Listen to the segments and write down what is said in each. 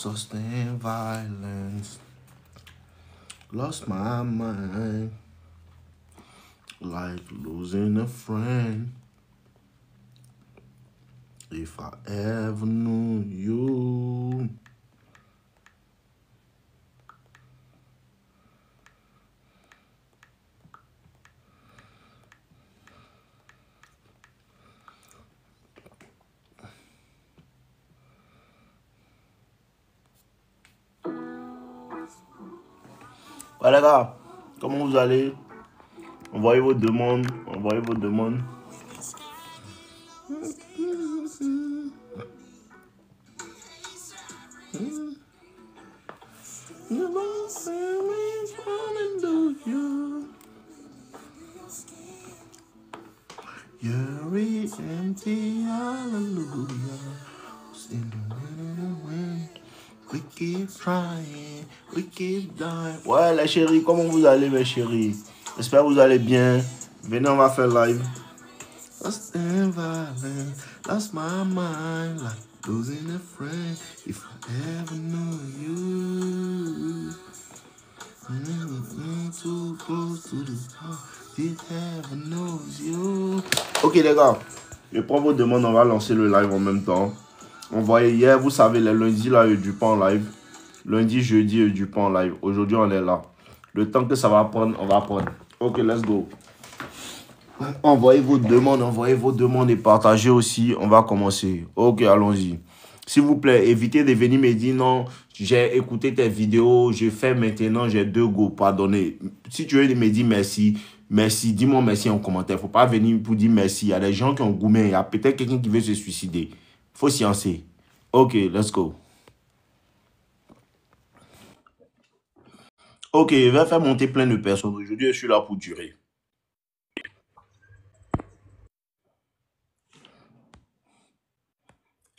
sustain violence. Lost my mind, like losing a friend. If I ever knew you. Ouais les gars, comment vous allez? Envoyez vos demandes, envoyez vos demandes. You're empty, hallelujah. We keep trying, we keep dying. Ouais les chéris, comment vous allez mes chéris? J'espère que vous allez bien. Venez, on va faire live. Lost in violence, lost my mind, like losing a friend. If I ever knew you, too close to the top, did heaven knows you. Ok les gars, je prends vos demandes, on va lancer le live en même temps. On voyait hier, vous savez, les lundis là, il y a du pain en live. Lundi, jeudi, il y a du pain en live. Aujourd'hui, on est là. Le temps que ça va prendre, on va prendre. Ok, let's go. Envoyez vos demandes et partagez aussi. On va commencer. Ok, allons-y. S'il vous plaît, évitez de venir me dire non, j'ai écouté tes vidéos, je fais maintenant, j'ai 2 go, pardonnez. Si tu veux me dire merci, merci, dis-moi merci en commentaire. Il ne faut pas venir pour dire merci. Il y a des gens qui ont goumé, il y a peut-être quelqu'un qui veut se suicider. Il faut sciencer. Ok, let's go. Ok, je vais faire monter plein de personnes. Aujourd'hui, je suis là pour durer.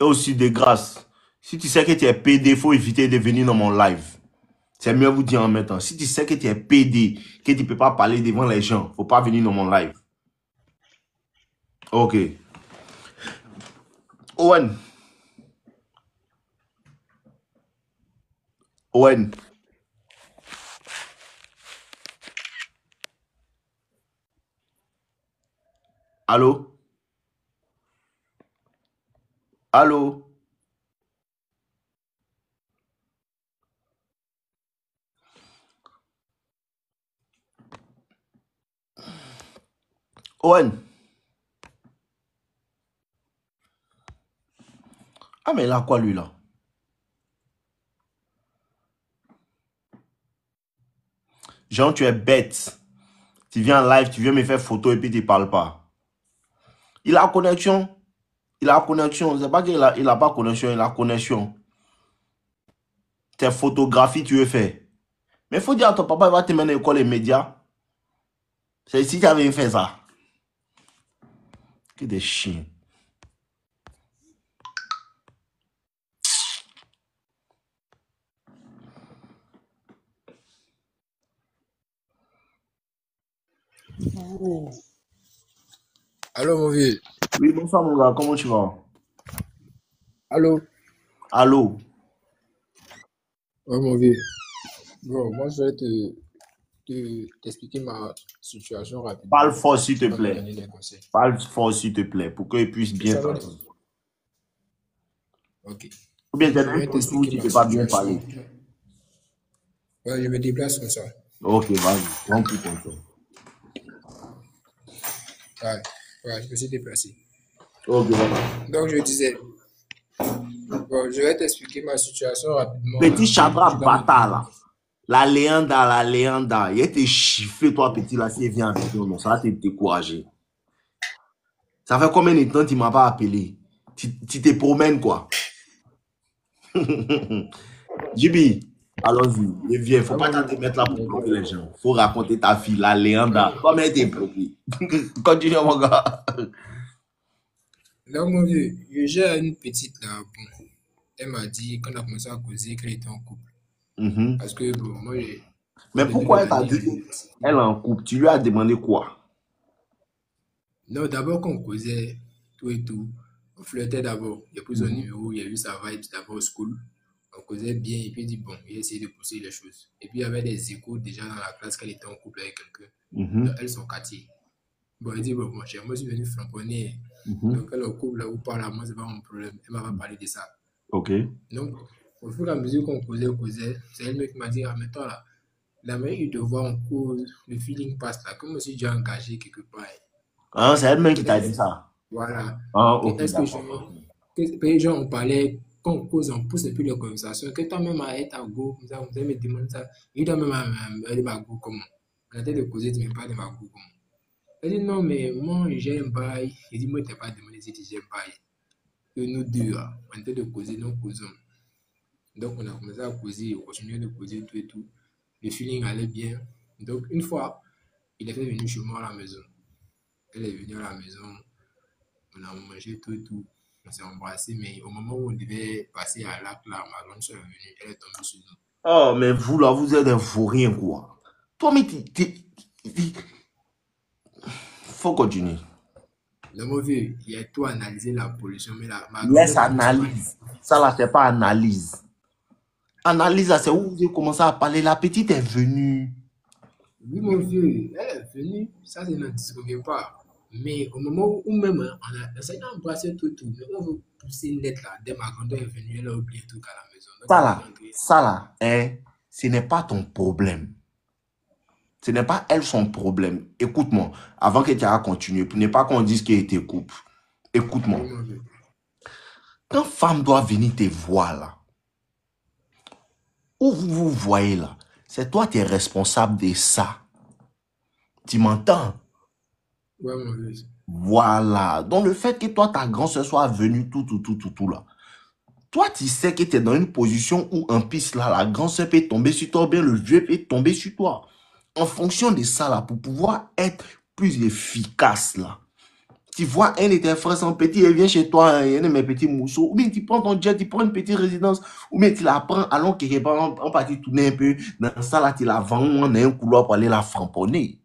Et aussi de grâce. Si tu sais que tu es PD, il faut éviter de venir dans mon live. C'est mieux vous dire en même temps. Si tu sais que tu es PD, que tu ne peux pas parler devant les gens, il ne faut pas venir dans mon live. Ok. Owen. Owen. Allô? Allô? Owen. Ah, mais il a quoi lui là? Jean, tu es bête. Tu viens en live, tu viens me faire photo et puis tu ne parles pas. Il a connexion. Il a connexion. C'est pas qu'il a pas connexion, il a connexion. Tes photographies, tu veux faire. Mais il faut dire à ton papa, il va te mener à l'école et médias. C'est si tu avais fait ça. Que des chiens. Allô, mon vieux. Oui, bonsoir mon gars, comment tu vas? Allô. Allô? Ouais, mon vieux. Bon, moi, je vais t'expliquer ma situation rapidement. Parle fort s'il te Tu vas me plaît. donner des conseils. Parle fort s'il te plaît pour qu'il puisse bien Ça va? t'entendre. Ok. Ou bien Donc, tu je as un vais truc où t'expliquer tu ne ma peux pas bien parler. situation. Ouais, je me déplace comme ça. Ok, vas-y, prends tout ton temps. Ouais, je me suis déplacé. Ok, voilà. Donc, je disais, bon, je vais t'expliquer ma situation rapidement. Petit Là. chadra Tu vas me bâtard dire. là. La Léanda. Il te chifflé toi petit là, s'il vient avec nous, non, ça va te décourager. Ça fait combien de temps tu ne m'as pas appelé? Tu te promènes quoi? Jibi, allons-y, viens, faut pas te mettre là pour bloquer les gens. Faut raconter ta fille, la Léanda. Comment elle t'est bloquée? Continue mon gars. Là, mon vieux, j'ai une petite là. Bon, elle m'a dit, quand on a commencé à causer, qu'elle était en couple. Parce que, bon, moi, Mais au début de pourquoi elle t'a l'année, dit qu'elle est en couple? Tu lui as demandé quoi? non, d'abord quand on causait tout et tout, on flirtait d'abord. Il a pris son numéro, il a eu sa vibe d'abord au school. On causait bien, et puis il dit, bon, il a essayé de pousser les choses. Et puis il y avait des échos déjà dans la classe qu'elle était en couple avec quelqu'un. Donc, elles sont quartier. Bon, il dit, bon, moi, je suis venu flamponner. Donc, elle est au couple ou pas là, moi, c'est pas mon problème. Elle m'a pas parlé de ça. Ok. Donc, au fur et à mesure qu'on causait, c'est elle qui m'a dit, ah, mais toi là, la manière de voir en cause, le feeling passe là, comme si j'ai engagé quelque part. Ah, c'est elle-même qui t'a dit ça. Voilà. Ah, ok, Est-ce que d'accord. genre, on parlait, quand on cause, on pousse un peu les conversations, que toi-même à être à go, comme ça, vous allez me demander ça, il doit même aller à go comment? On a de causer, tu ne pas de ma go comment? Elle dit non, mais moi, j'aime bail. Il dit, moi, tu n'as pas demandé si tu j'aime bail. Que nous deux, là, on était de causer, nous causons. Donc, on a commencé à causer, on continuait de causer tout et tout. Le feeling allait bien. Donc, une fois, il est fait venir chez moi à la maison. Elle est venue à la maison, on a mangé tout et tout. On s'est embrassé, mais au moment où on devait passer à l'acte, là, ma grande soeur est venue, elle est tombée sur nous. Oh, mais vous là, vous êtes un vaurien, quoi. Toi, mais faut continuer. Donc, mon vieux, il y a tout analysé la pollution, mais ma grande Laisse soeur ne sait pas. analyse. Ça là, c'est pas analyse. Analyse, là, c'est où vous avez commencé à parler. La petite est venue. Oui, mon vieux, elle est venue, ça, je ne disconvient pas. Mais au moment où même on a essayé d'embrasser tout, tout, mais on veut pousser net là, dès ma grande est venue, elle a oublié tout à la maison. Donc, elle est rentrée. Ça là, hein, ce n'est pas ton problème. Ce n'est pas elle son problème. Écoute-moi, avant que tu aies à continuer, pour ne pas qu'on dise qu'il était couple. Écoute-moi. Oui, mon vieux. Quand femme doit venir te voir là, où vous vous voyez là, c'est toi qui es responsable de ça. Tu m'entends? Ouais, mon vieux. Voilà. Donc le fait que toi, ta grand-soeur soit venue tout là. Toi, tu sais que tu es dans une position où en piste là, la grand-soeur peut tomber sur toi, ou bien le vieux peut tomber sur toi. En fonction de ça là, pour pouvoir être plus efficace là. Tu vois, un de tes frères, son petit, il vient chez toi, un de mes petits mousseaux. Ou bien tu prends ton jet, tu prends une petite résidence. Ou bien tu la prends, allons quelque part, on partit tourner un peu. Dans ça, là, tu la vends, on a un couloir pour aller la framponner.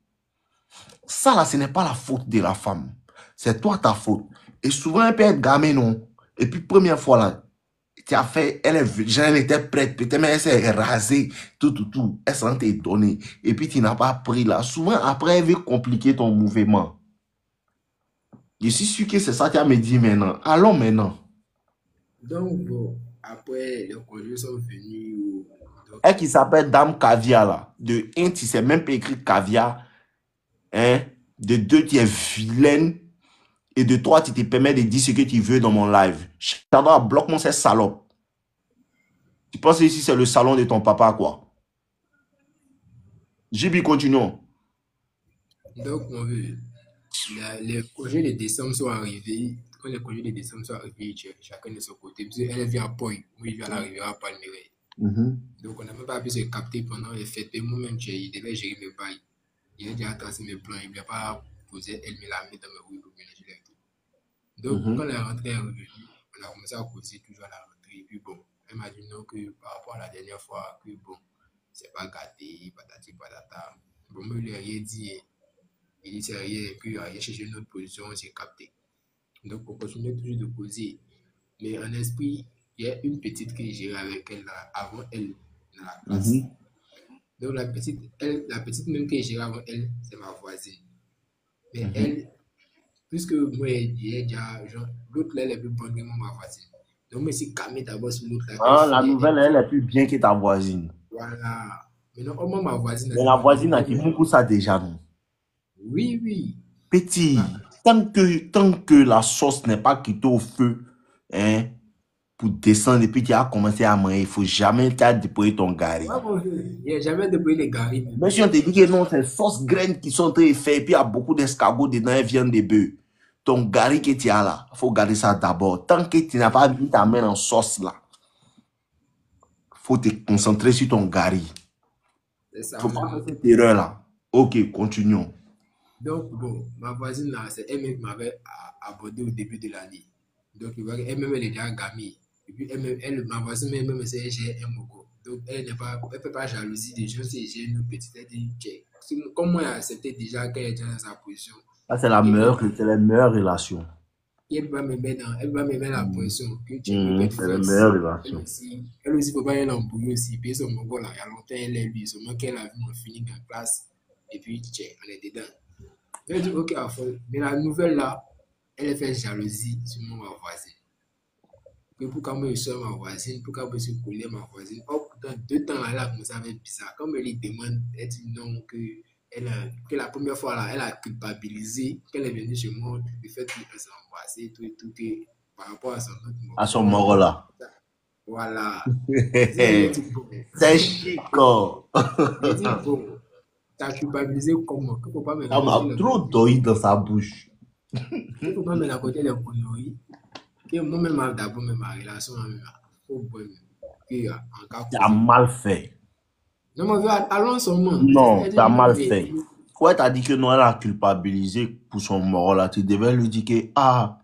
Ça, là, ce n'est pas la faute de la femme. C'est toi ta faute. Et souvent, elle peut être gamée, non. Et puis, première fois, là, tu as fait, elle était prête, peut-être, mais elle s'est rasée, tout. Elle s'en t'est donnée. Et puis, tu n'as pas pris, là. Souvent, après, elle veut compliquer ton mouvement. Je suis sûr que c'est ça qui a me dit maintenant. Allons maintenant. Donc, bon, après, les congés sont venus. Donc, Elle qui s'appelle Dame Caviar là. De un, tu sais même pas écrit caviar. Hein? De deux, tu es vilaine. Et de trois, tu te permets de dire ce que tu veux dans mon live. Chadra, bloque-moi cette salope. Tu penses que ici c'est le salon de ton papa quoi? JB, continuons. donc, mon vieux, les congés de décembre sont arrivés. Quand les congés de décembre sont arrivés, chacun de son côté. Parce qu'elle vient à Poy, moi je viens à l'arrivée à Palmyre. Donc, on n'a même pas pu se capter pendant les fêtes. Et moi-même, il devait gérer mes bails. Il a déjà tracé mes plans. Il ne voulait pas poser elle, mais la mettre dans mes roues pour ménager les tout. Donc, quand la rentrée est revenue, on a commencé à causer toujours à la rentrée. Et puis, bon, elle m'a dit non, que par rapport à la dernière fois, que bon, c'est pas gâté, patati patata. Bon, moi, je lui ai rien dit. Il dit c'est rien. Et puis, il a cherché une autre position, on s'est capté. Donc, on continue toujours de causer. Mais en esprit, il y a une petite que j'ai avec elle là, avant elle, dans la classe. Donc, la petite même que j'ai avant elle, c'est ma voisine. Mais elle, puisque moi, j'ai déjà, l'autre là, elle est plus bonne que moi, ma voisine. Donc, moi, c'est calmé d'abord sur l'autre là, qu'elle Ah, la filait. nouvelle, elle est plus bien que ta voisine. Voilà. Maintenant, au moins, ma voisine, Mais c'est la ma voisine. voisine a dit beaucoup ça déjà, non? Oui, oui. Petit, Ma- tant que la sauce n'est pas quittée au feu, hein, pour descendre et puis tu as commencé à manger, il ne faut jamais déployer ton gari. Ouais, mon vieux, il n'y a jamais de bruit les garis. Mais si on te dit que non, c'est sauce graine qui sont en train de faire, et puis il y a beaucoup d'escargots dedans et viande de bœuf. Ton gari que tu as là, il faut garder ça d'abord. Tant que tu n'as pas mis ta main en sauce là, il faut te concentrer sur ton gari. C'est Il ne ça faut pas faire même. cette erreur là. Ok, continuons. Donc, bon, ma voisine là, c'est elle-même qui m'avait abordé au début de l'année. Donc, elle-même, elle est déjà gamine. Et puis, ma voisine même, c'est j'ai un moco. Donc, elle ne peut pas jalousie des gens si j'ai une petite. Elle dit, comme moi, j'ai accepté déjà qu'elle est déjà dans sa position. Ça, c'est Et elle, la meilleure relation. elle va me mettre la pression que tu es C'est peut-être la face. meilleure relation. Elle aussi, faut pas elle embrouiller aussi. Puis son mongol là, il y a longtemps, elle est lui, seulement qu'elle a vu mon fini en classe. Et puis, tiens, on est dedans. Elle dit, ok, à fond. Mais la nouvelle là, elle fait jalousie sur mon voisin. Que pourquoi moi je suis ma voisine, pourquoi moi je suis collé à ma voisine. Oh, pourtant, 2 temps là, elle a commencé à faire bizarre. Comme elle lui demande, elle dit non, que la première fois là, elle a culpabilisé, qu'elle est venue chez moi, le fait qu'elle s'est embrassée, tout et tout, que par rapport à son autre À son mort. mort là. Voilà. C'est bon. C'est chico. Je dis bon, t'as culpabilisé comment? Il ne faut pas me On raconter a les trop conneries. d'oïl dans sa bouche. Il ne faut pas me raconter les conneries. Que moi-même, d'abord, ma relation, il faut bon. En cas T'as causé. mal fait. Non, mais allons seulement. Non, t'as mal fait. Ouais, t'as dit que non, elle a culpabilisé pour son mort là. Tu devais lui dire que, ah,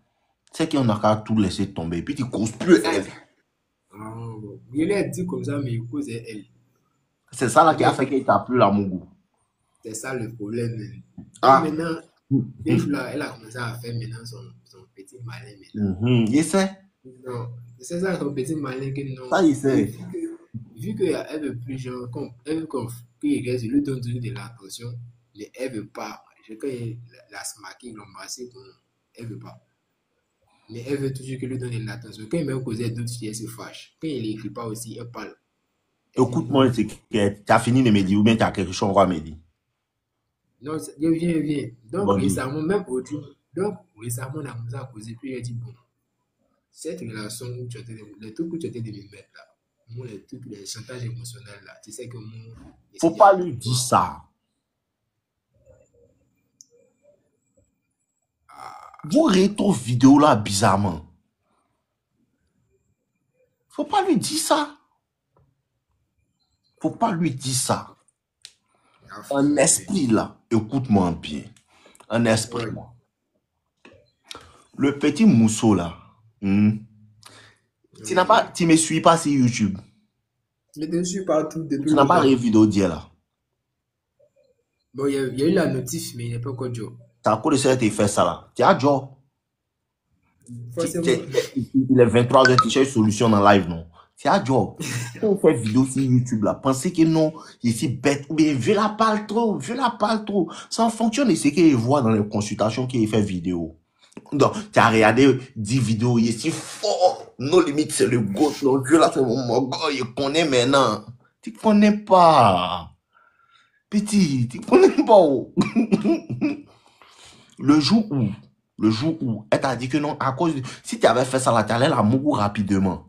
c'est qu'on n'a qu'à tout laisser tomber. Puis tu causes plus elle. Je l'ai dit comme ça, mais il cause elle. C'est ça là qui a fait qu'il t'a plu la Mougou. C'est ça le problème. Ah. Maintenant, là, elle a commencé à faire maintenant son petit malin. Il sait. Non, c'est ça son petit malin que non. Ça, il sait. Vu qu'elle veut plus, genre, elle veut qu'il lui donne toujours de l'attention, mais elle veut pas. Quand il la smacké, l'embrasser, elle veut pas. Mais elle veut toujours qu'il lui donne de l'attention. Quand il m'a causé d'autres filles, elle se fâche. Quand il n'écrit pas aussi, elle parle. Écoute-moi, c'est que tu as fini de me dire ou bien tu as quelque chose encore à me dire. Non, viens. Donc, bon, récemment, même aujourd'hui, récemment, on a commencé à causer. Puis, il a dit, bon, cette relation où tu étais, les trucs où tu étais de me mettre là, moi, les trucs, les chantages émotionnels là, tu sais que moi. Faut pas lui dire ça. Vous rétro vidéo là bizarrement. Faut pas lui dire ça. Faut pas lui dire ça. Un esprit là, écoute-moi bien. Un esprit là. Le petit mousseau là. Tu me suis pas sur YouTube. Je te suis partout depuis. Tu n'as pas les vidéos d'hier là. Bon, il y a eu la notif, mais il n'est pas encore Joe. C'est à cause de ça que tu fais ça là. Tu as Joe. Il est 23h, tu cherches solution dans live, non? Tu as Joe. On fait vidéo sur YouTube là. Pensez que non, je suis bête. Ou bien, je la parle trop. Ça fonctionne et c'est qu'il voit dans les consultations qu'il fait vidéo. Donc, tu as regardé 10 vidéos, il est si fort. Nos limites, c'est le gauche. Non, je là, c'est mon gars, il connaît maintenant. Tu connais pas. Petit, tu connais pas. Le jour où elle t'a dit que non, à cause de... Si tu avais fait ça, là, tu allais la mourir rapidement.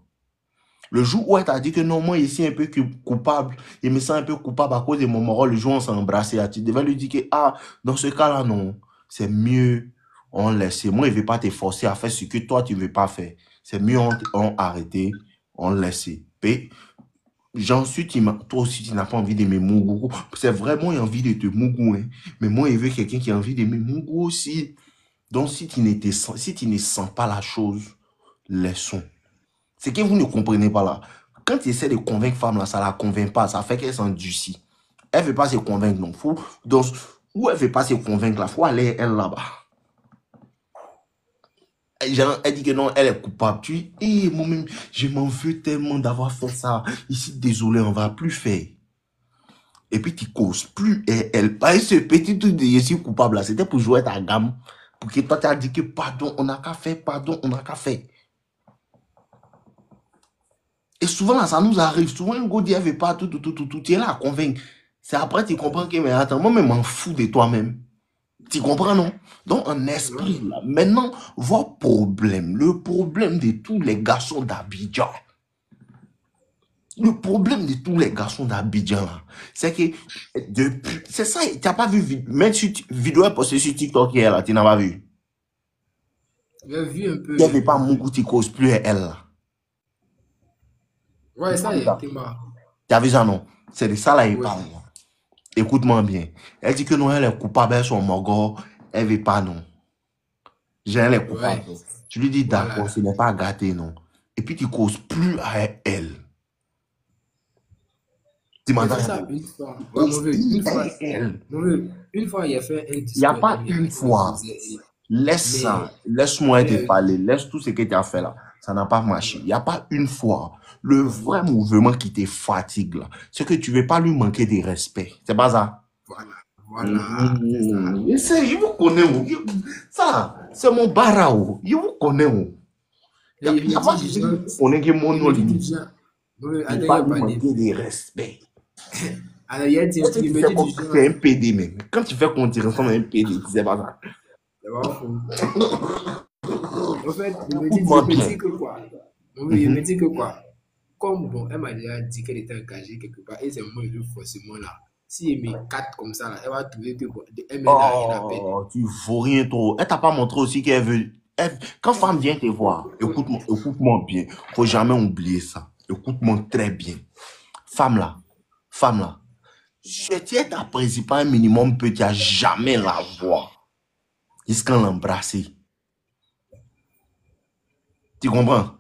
Le jour où elle t'a dit que non, moi, ici, un peu coupable, il me sent un peu coupable à cause de mon moral, le jour où on s'est embrassé, tu devais lui dire que, ah, dans ce cas-là, non, c'est mieux, on laisse. Moi, je ne vais pas te forcer à faire ce que toi, tu ne veux pas faire. C'est mieux, on arrêter, on laisse. Et j'en suis, toi aussi, tu n'as pas envie de me mougou. C'est vraiment envie de te mougou, hein. Mais moi, je veux quelqu'un qui a envie de me mougou aussi. Donc, si tu ne sens pas la chose, laissons. C'est que vous ne comprenez pas là. Quand tu essaies de convaincre femme là, ça ne la convainc pas. Ça fait qu'elle s'endurcit. Elle ne veut pas se convaincre non. Donc, où elle ne veut pas se convaincre là, il faut aller elle là-bas. Elle dit que non, elle est coupable. Tu dis, moi-même, je m'en veux tellement d'avoir fait ça. Ici, désolé, on ne va plus faire. Et puis, tu causes plus. Et elle, ce petit truc de je suis coupable là, c'était pour jouer ta gamme. Pour que toi, tu as dit que pardon, on n'a qu'à faire, pardon, on n'a qu'à faire. Et souvent, là, ça nous arrive. Souvent, un gars dit, elle veut pas tout. Tu es là à convaincre. C'est après, tu comprends que, mais attends, moi, je m'en fous de toi-même. Tu comprends, non? Donc, un esprit, là. Maintenant, votre problème, le problème de tous les garçons d'Abidjan. Le problème de tous les garçons d'Abidjan, là, c'est que, depuis, c'est ça, tu n'as pas vu, même si vidéo est postée sur TikTok hier, là, tu n'as pas vu. J'ai vu un peu. Il n'y avait pas mon goût, tu causes plus elle, là. Ouais, ça y est, t'es marre. Tu as vu ça, non? C'est de ça, là, il parle. Écoute-moi bien. Elle dit que non, elle est coupable, elle est son morgo, elle veut pas, non. Elle est coupable. Ouais. Tu lui dis, d'accord, voilà. Ce n'est pas gâté, non. Et puis, tu causes plus à elle. Tu m'entends? Ça une fois. Ouais, une fois, il a fait un discours. Il n'y a pas une fois. Laisse ça. Laisse-moi te parler. Laisse tout ce que tu as fait là. Ça n'a pas marché. Il n'y a pas une fois. Le vrai mouvement qui te fatigue là, c'est que tu ne veux pas lui manquer de respect. C'est pas ça? Voilà, c'est ça. Je vous connais. Ça, c'est mon barao. Je vous connais. Il Et n'y a pas de ce que vous connaissez que mon nom limite. il Tu ne veux pas lui manquer de respect. alors, il y a dit, Quand tu il me fais dit comme du tu genre, es un PD, même. Quand tu fais qu'on te ressemble à un PD, c'est pas ça. c'est pas fou. En fait, il me Écoute-moi bien. dit que quoi? Il me dit que quoi? Comme bon, elle m'a déjà dit qu'elle était engagée quelque part, et c'est moi, je veux forcément là. Si elle met 4 comme ça, là, elle va trouver que bon, elle n'a rien à peine. Oh, tu vaux rien trop. Elle t'a pas montré aussi qu'elle veut. Quand femme vient te voir, écoute-moi bien. Faut jamais oublier ça. Écoute-moi très bien. Femme là. Je tiens ta principale minimum peut tu jamais la voir. Jusqu'à l'embrasser. Tu comprends?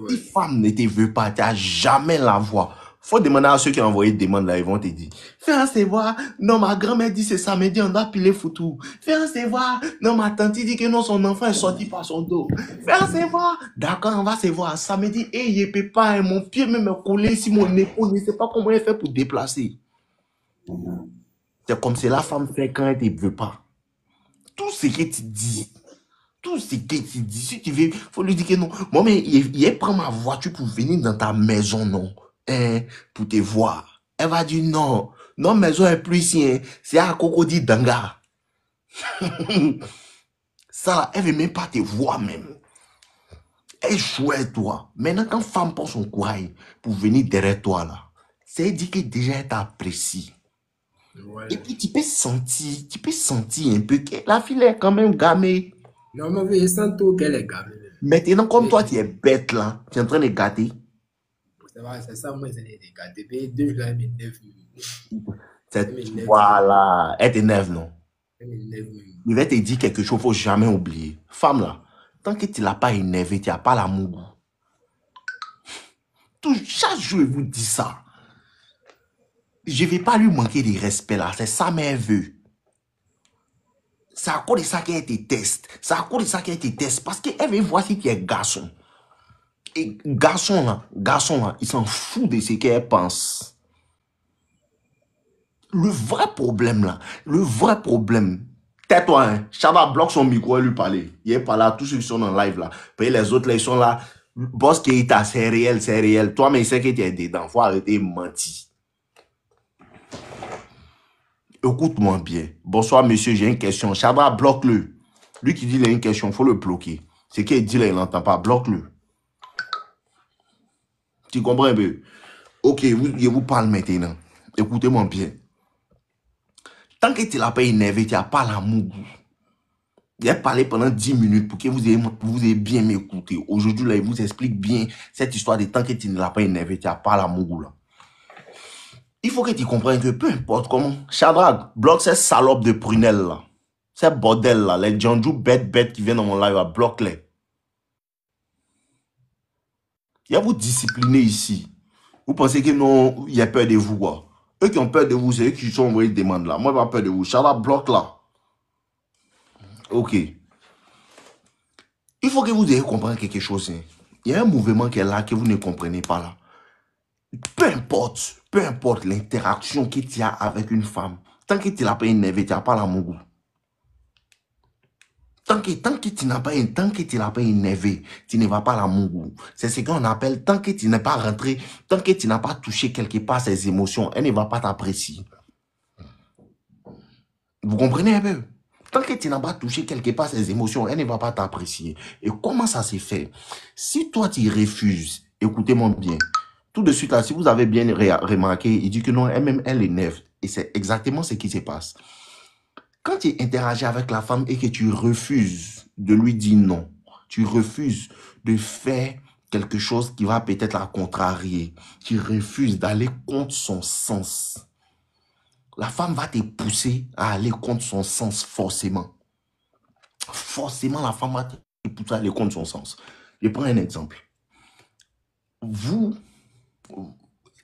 Si femme ne te veut pas, tu n'as jamais la voir. Faut demander à ceux qui ont envoyé des demandes là, ils vont te dire. Fais un savoir. Non, ma grand-mère dit c'est samedi, on doit piler foutu. Fais un savoir. Non, ma tante dit que non, son enfant est sorti par son dos. Fais un savoir. D'accord, on va se voir samedi. Et il ne peut pas, mon pied même est collé si mon épaule ne sait pas comment elle fait pour déplacer. C'est comme si la femme fait quand elle ne te veut pas. Tout ce que tu dis. Tout ce que tu dis, si tu veux, faut lui dire que non. Moi, mais il prend ma voiture pour venir dans ta maison, non. Hein, pour te voir. Elle va dire non. Non, maison est plus ici, hein. C'est à Cocody Danga. Ça, elle veut même pas te voir même. Elle joue avec toi. Maintenant, quand femme prend son courage pour venir derrière toi, là, c'est dit que déjà elle t'apprécie. Ouais. Et puis, tu peux sentir un peu que la fille est quand même gamée. Non, mais je sens tout qu'elle est gamine. Maintenant, comme toi, tu es bête là, tu es en train de gâter. C'est ça, moi, c'est des gâtés. Puis 2 jours, elle m'énerve. Voilà, elle t'énerve, non? Elle m'énerve. Il va te dire quelque chose, il ne faut jamais oublier. Femme là, tant que tu ne l'as pas énervé, tu n'as pas l'amour. Chaque jour, il vous dit ça. Je ne vais pas lui manquer de respect là, c'est ça, mais elle veut. C'est à cause de ça qu'elle te teste. C'est à cause de ça qu'elle te teste. Parce qu'elle veut voir si tu es garçon. Et garçon là, il s'en fout de ce qu'elle pense. Le vrai problème, tais-toi, hein. Chaba bloque son micro et lui parler. Il est pas là, tous ceux qui sont en live là. Puis les autres là, ils sont là. Boss qui est à c'est réel. Toi, mais il sait que tu es dedans. Faut arrêter de mentir. Écoute-moi bien. Bonsoir, monsieur, j'ai une question. Chaba, bloque-le. Lui qui dit qu'il a une question, il faut le bloquer. Ce qu'il dit là, il n'entend pas. Bloque-le. Tu comprends un peu? Ok, je vous parle maintenant. Écoutez-moi bien. Tant que tu ne l'as pas énervé, tu n'as pas l'amour. Il a parlé pendant 10 minutes pour que vous ayez bien m'écouter. Aujourd'hui, là, il vous explique bien cette histoire de tant que tu ne l'as pas énervé, tu n'as pas l'amour là. Il faut que tu comprennes que peu importe comment, Shadrach, bloque ces salopes de prunelles là. Ces bordels là, les Djanjou bêtes qui viennent dans mon live là, bloque-les. Il y a vous discipliner ici. Vous pensez que non, il y a peur de vous quoi. Eux qui ont peur de vous, c'est eux qui sont envoyés des demandes là. Moi, j'ai pas peur de vous. Shadrach, bloque là. Ok. Il faut que vous ayez compris quelque chose. Hein. Il y a un mouvement qui est là que vous ne comprenez pas là. Peu importe l'interaction que tu as avec une femme, tant que tu ne l'as pas énervé, tu n'as pas l'amour. Tant que tu n'as pas énervé, tu ne vas pas l'amour. C'est ce qu'on appelle, tant que tu n'es pas rentré, tant que tu n'as pas touché quelque part ses émotions, elle ne va pas t'apprécier. Vous comprenez un peu? Tant que tu n'as pas touché quelque part ses émotions, elle ne va pas t'apprécier. Et comment ça s'est fait? Si toi, tu refuses, écoutez-moi bien, tout de suite, là, si vous avez bien remarqué, il dit que non, elle-même, elle énerve. Et c'est exactement ce qui se passe. Quand tu interagis avec la femme et que tu refuses de lui dire non, tu refuses de faire quelque chose qui va peut-être la contrarier, tu refuses d'aller contre son sens, la femme va te pousser à aller contre son sens forcément. Forcément, la femme va te pousser à aller contre son sens. Je prends un exemple. Vous,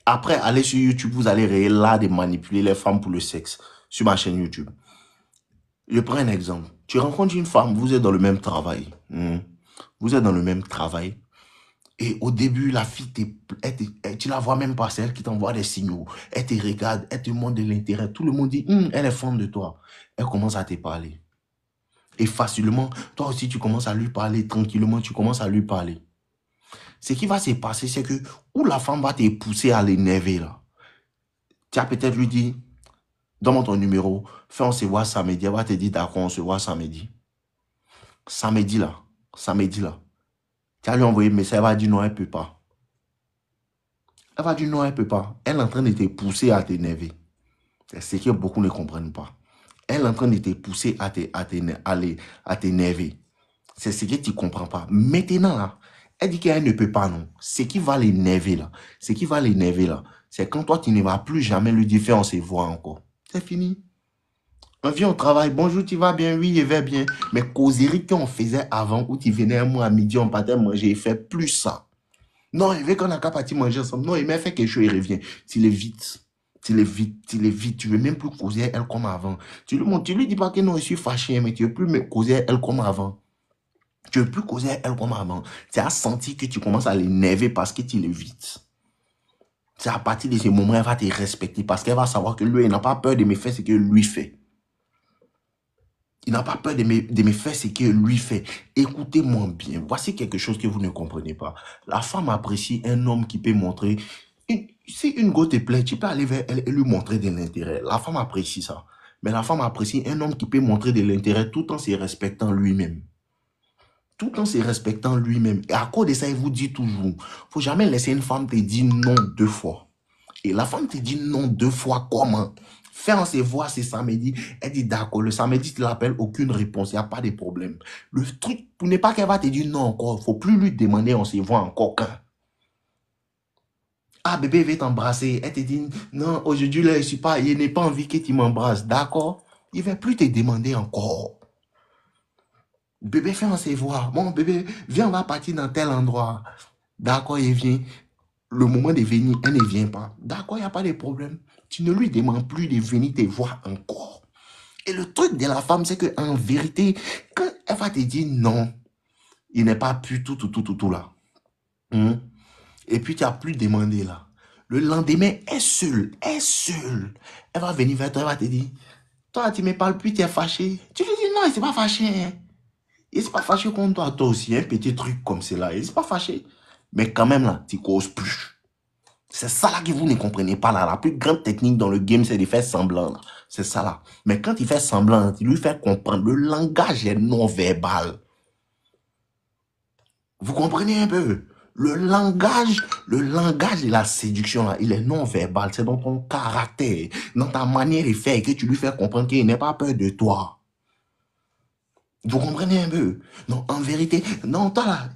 après, aller sur YouTube, vous allez là de manipuler les femmes pour le sexe sur ma chaîne YouTube. Je prends un exemple. Tu rencontres une femme, vous êtes dans le même travail. Vous êtes dans le même travail. Et au début, la fille, tu la vois même pas, c'est elle qui t'envoie des signaux. Elle te regarde, elle te montre de l'intérêt. Tout le monde dit, elle est fan de toi. Elle commence à te parler. Et facilement, toi aussi, tu commences à lui parler tranquillement, tu commences à lui parler. Ce qui va se passer, c'est que, où la femme va te pousser à l'énerver, là. Tu as peut-être lui dit, donne-moi ton numéro, fais on se voit samedi. Elle va te dire, d'accord, on se voit samedi. Samedi, là. Tu vas lui envoyer un message, elle va dire non, elle ne peut pas. Elle va dire non, elle ne peut pas. Elle est en train de te pousser à t'énerver. C'est ce que beaucoup ne comprennent pas. Elle est en train de te pousser à t'énerver. C'est ce que tu ne comprends pas. Maintenant, là, elle dit qu'elle ne peut pas, non. Ce qui va l'énerver, là, c'est quand toi, tu ne vas plus jamais lui dire, fais, on se voit encore. C'est fini. On vient au travail, bonjour, tu vas bien? Oui, je vais bien. Mais causerie qu'on faisait avant, où tu venais un mois à midi, on partait manger, il fait plus ça. Non, il veut qu'on a qu'à partir manger ensemble. Non, il m'a fait quelque chose, il revient. Tu l'évites. Tu veux même plus causer elle comme avant. Tu lui dis pas que non, je suis fâché, mais tu veux plus me causer elle comme avant. Tu veux plus causer elle comme avant. Tu as senti que tu commences à l'énerver parce que tu l'évites. C'est à partir de ce moment, elle va te respecter parce qu'elle va savoir que lui, il n'a pas peur de me faire ce que lui fait. Il n'a pas peur de me faire ce que lui fait. Écoutez-moi bien. Voici quelque chose que vous ne comprenez pas. La femme apprécie un homme qui peut montrer. Si une go te plaît, tu peux aller vers elle et lui montrer de l'intérêt. La femme apprécie ça. Mais la femme apprécie un homme qui peut montrer de l'intérêt tout en se respectant lui-même. Tout en se respectant lui-même. Et à cause de ça, il vous dit toujours, il ne faut jamais laisser une femme te dire non 2 fois. Et la femme te dit non 2 fois comment? Fais on se voit ce samedi. Elle dit d'accord. Le samedi, tu l'appelles, aucune réponse. Il n'y a pas de problème. Le truc, pour ne pas qu'elle va te dire non encore, il ne faut plus lui demander on se voit encore quand. Ah, bébé veut t'embrasser. Elle te dit non, aujourd'hui, là, je n'ai pas envie que tu m'embrasses. D'accord? Il ne va plus te demander encore. Bébé, fais on se voit. Bon, bébé, viens, on va partir dans tel endroit. D'accord, il vient. Le moment de venir, elle ne vient pas. D'accord, il n'y a pas de problème. Tu ne lui demandes plus de venir te voir encore. Et le truc de la femme, c'est qu'en vérité, quand elle va te dire non, il n'est pas plus tout là. Et puis tu n'as plus demandé là. Le lendemain, elle est seule. Elle va venir vers toi, elle va te dire, toi, tu ne me parles plus, tu es fâché. Tu lui dis non, il ne s'est pas fâché. Hein. Il ne s'est pas fâché contre toi, toi aussi, un petit truc comme cela. Il ne s'est pas fâché. Mais quand même là, tu ne causes plus. C'est ça là que vous ne comprenez pas là. La plus grande technique dans le game, c'est de faire semblant. C'est ça là. Mais quand il fait semblant, il lui fait comprendre. Le langage est non verbal. Vous comprenez un peu? Le langage de la séduction là, il est non verbal. C'est dans ton caractère, dans ta manière de faire que tu lui fais comprendre qu'il n'a pas peur de toi. Vous comprenez un peu? Non, en vérité, non, toi là.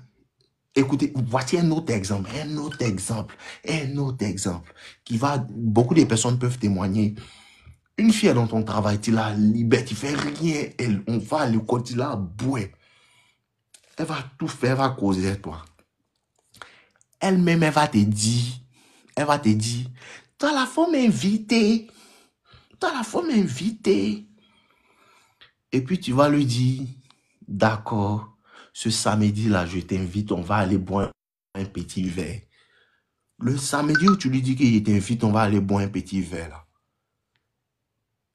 Écoutez, voici un autre exemple, beaucoup de personnes peuvent témoigner. Une fille dans ton travail, tu la libères, tu fais rien, on va à l'école, tu la bouée. Elle va tout faire, elle va causer avec toi. Elle-même, elle va te dire, toi la femme invitée, Et puis tu vas lui dire, d'accord, ce samedi-là, je t'invite, on va aller boire un petit verre. Le samedi où tu lui dis qu'il t'invite, on va aller boire un petit verre là.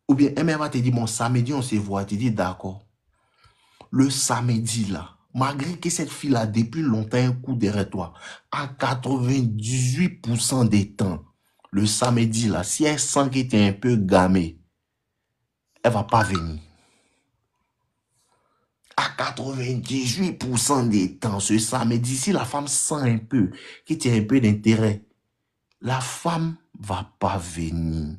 Ou bien elle va te dire, bon, samedi on se voit, tu dis d'accord. Le samedi là, malgré que cette fille là, depuis longtemps, un coup derrière toi, à 98% des temps, le samedi là, si elle sent que tu es un peu gamé, elle va pas venir. À 98% des temps, ce samedi, si la femme sent un peu que tu as un peu d'intérêt, la femme va pas venir.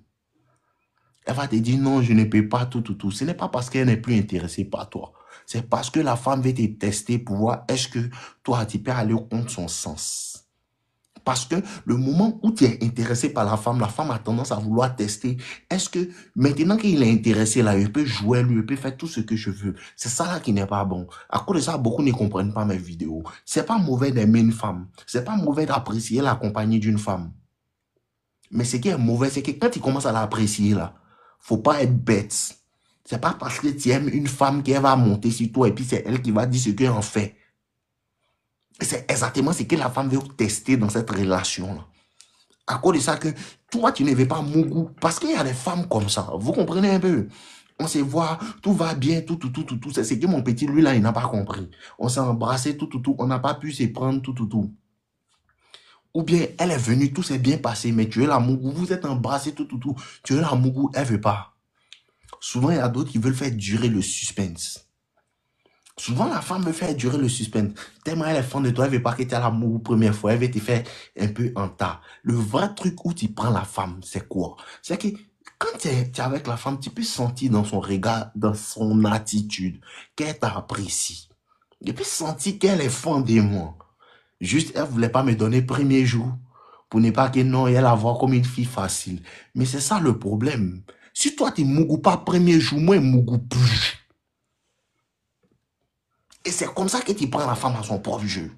Elle va te dire non, je ne peux pas tout. Ce n'est pas parce qu'elle n'est plus intéressée par toi. C'est parce que la femme veut te tester pour voir est-ce que toi, tu peux aller contre son sens. Parce que le moment où tu es intéressé par la femme a tendance à vouloir tester. Est-ce que maintenant qu'il est intéressé là, je peux jouer lui, je peux faire tout ce que je veux. C'est ça là qui n'est pas bon. À cause de ça, beaucoup ne comprennent pas mes vidéos. C'est pas mauvais d'aimer une femme. C'est pas mauvais d'apprécier la compagnie d'une femme. Mais ce qui est mauvais, c'est que quand tu commences à l'apprécier là, faut pas être bête. C'est pas parce que tu aimes une femme qu'elle va monter sur toi et puis c'est elle qui va dire ce qu'elle en fait. C'est exactement ce que la femme veut tester dans cette relation-là. À cause de ça que toi, tu ne veux pas Mougou. Parce qu'il y a des femmes comme ça. Vous comprenez un peu? On se voit, tout va bien, tout. C'est ce que mon petit, lui, là, il n'a pas compris. On s'est embrassé, tout. On n'a pas pu se prendre, tout. Ou bien, elle est venue, tout s'est bien passé, mais tu es là, Mougou, vous êtes embrassé, tout. Tu es là, Mougou, elle veut pas. Souvent, il y a d'autres qui veulent faire durer le suspense. Souvent, la femme veut faire durer le suspense. Tellement elle est fan de toi, elle veut pas que tu aies l'amour première fois, elle veut te faire un peu en tas. Le vrai truc où tu prends la femme, c'est quoi? C'est que quand tu es avec la femme, tu peux sentir dans son regard, dans son attitude, qu'elle t'apprécie. Tu peux sentir qu'elle est fan de moi. Juste, elle voulait pas me donner premier jour pour ne pas que non, elle la voit comme une fille facile. Mais c'est ça le problème. Si toi, tu ne mougou pas premier jour, moi, je mougou plus. Et c'est comme ça que tu prends la femme à son propre jeu.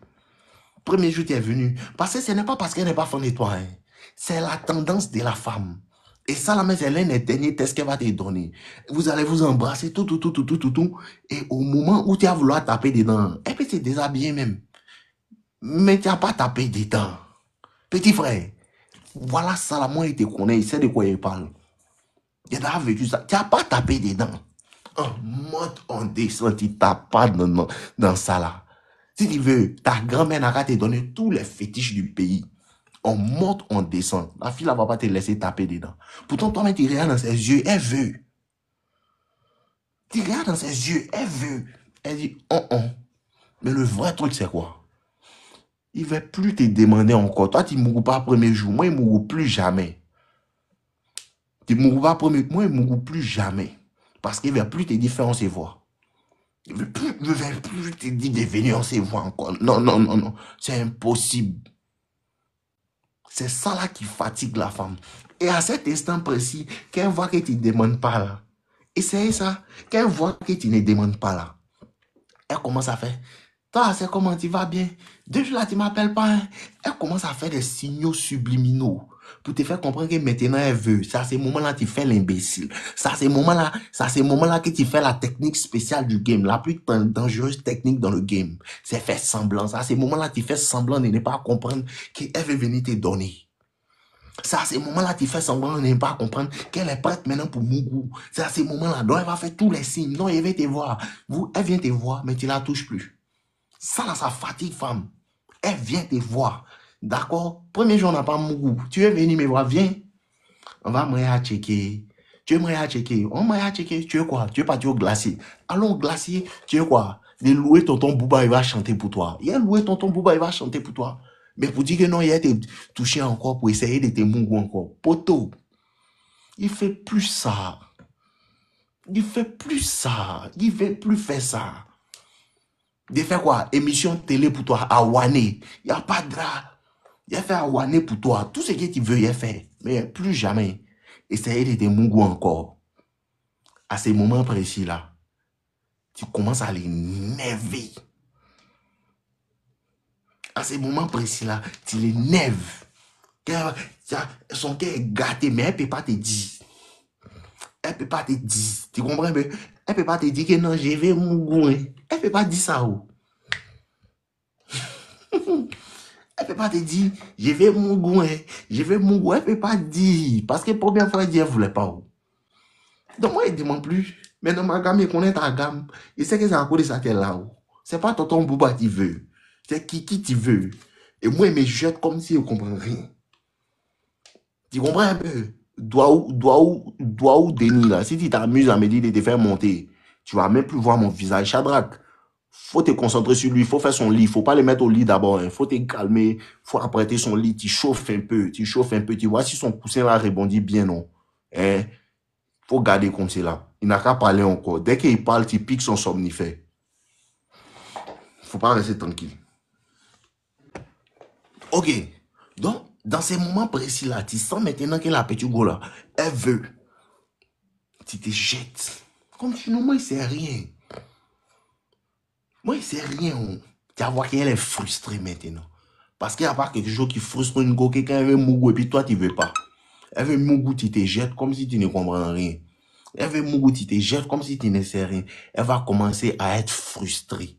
Premier jour, tu es venu. Parce que ce n'est pas parce qu'elle n'est pas fan de toi. Hein. C'est la tendance de la femme. Et ça, la mère, c'est l'un des derniers tests qu'elle va te donner. Vous allez vous embrasser, tout. Et au moment où tu vas vouloir taper dedans, elle peut te déshabiller même. Mais tu n'as pas tapé dedans. Petit frère, voilà ça, la moi, il te connaît, il sait de quoi il parle. Il a vécu ça. Tu n'as pas tapé dedans. En mode on descend, tu tapes pas dans ça là. Si tu veux, ta grand-mère n'a qu'à te donner tous les fétiches du pays. On monte, on descend. La fille ne va pas te laisser taper dedans. Pourtant, toi-même, tu regardes dans ses yeux, elle veut. Tu regardes dans ses yeux, elle veut. Elle dit, oh. Mais le vrai truc, c'est quoi? Il ne va plus te demander encore. Toi, tu ne mourras pas premier jour. Moi, il ne mourra plus jamais. Tu ne mourras pas premier jour. Moi, il ne mourra plus jamais. Parce qu'il ne va plus te dire, fais, on se voit. Il ne va plus te dire de venir, on se voit encore. Non. C'est impossible. C'est ça là qui fatigue la femme. Et à cet instant précis, qu'elle voit que tu ne demandes pas là, essayez ça. Qu'elle voit que tu ne demandes pas là, elle commence à faire. Toi, c'est comment tu vas bien? 2 jours là, tu ne m'appelles pas. Hein? Elle commence à faire des signaux subliminaux pour te faire comprendre que maintenant elle veut. C'est à ce moment-là que tu fais l'imbécile. C'est à ce moment-là que tu fais la technique spéciale du game. La plus dangereuse technique dans le game. C'est faire semblant. C'est à ce moment-là que tu fais semblant de ne pas comprendre qu'elle veut venir te donner. C'est à ce moment-là que tu fais semblant de ne pas comprendre qu'elle est prête maintenant pour Mougou. C'est à ce moment-là. Donc elle va faire tous les signes. Non, elle vient te voir. Elle vient te voir, mais tu ne la touches plus. Ça là, ça fatigue femme. Elle vient te voir. D'accord? Premier jour, on n'a pas Mougou. Tu es venu me voir, viens. On va me checker. Tu es me checker. On m'a checker. Tu es quoi? Tu es parti au glacier. Allons au glacier. Tu es quoi? De louer tonton Bouba, il va chanter pour toi. Il a loué tonton Bouba, il va chanter pour toi. Mais pour dire que non, il a été touché encore pour essayer de te Mougou encore. Poto. Il fait plus ça. Il fait plus ça. Il veut plus faire ça. De faire quoi? Émission télé pour toi, à Wané. Il n'y a pas de drap. Il a fait à Wané pour toi. Tout ce que tu veux, il a fait. Mais plus jamais. Essayer de te Mougou encore. À ces moments précis-là, tu commences à l'énerver. À ces moments précis-là, tu l'énerves. Son cœur est gâté, mais elle ne peut pas te dire. Elle ne peut pas te dire. Tu comprends? Elle ne peut pas te dire que non, je vais Mougou. Elle ne peut pas dire ça. Oh. Elle ne peut pas te dire, je vais Mougou. Je vais Mougou. Elle ne peut pas dire. Parce que la première fois, elle dit, elle ne voulait pas. Oh. Donc moi, il ne demande plus. Mais dans ma gamme, il connaît ta gamme. Il sait que c'est encore de ça qu'elle est là. Ce n'est pas tonton Bouba qui veut. C'est qui tu veux. Et moi, il me jette comme si il ne comprend rien. Tu comprends un peu? Doigt ou Denis, là. Si tu t'amuses à me dire de te faire monter, tu ne vas même plus voir mon visage. Shadrach, faut te concentrer sur lui. Il faut faire son lit. Il ne faut pas le mettre au lit d'abord. Il faut te calmer. Il faut apprêter son lit. Tu chauffes un peu. Tu vois si son coussin là rebondit bien, non? Il faut garder comme c'est là. Il n'a qu'à parler encore. Dès qu'il parle, tu piques son somnifère. Il ne faut pas rester tranquille. Ok. Donc, dans ces moments précis-là, tu sens maintenant que la petite go là, elle veut. Tu te jettes. Comme sinon, moi, il ne sait rien. Moi, il ne sait rien. Tu vas voir qu'elle est frustrée maintenant. Parce qu'il n'y a pas quelque chose qui frustre une go, quelqu'un veut Mougou et puis toi, tu ne veux pas. Elle veut Mougou, tu te jettes comme si tu ne comprends rien. Elle veut Mougou, tu te jettes comme si tu ne sais rien. Elle va commencer à être frustrée.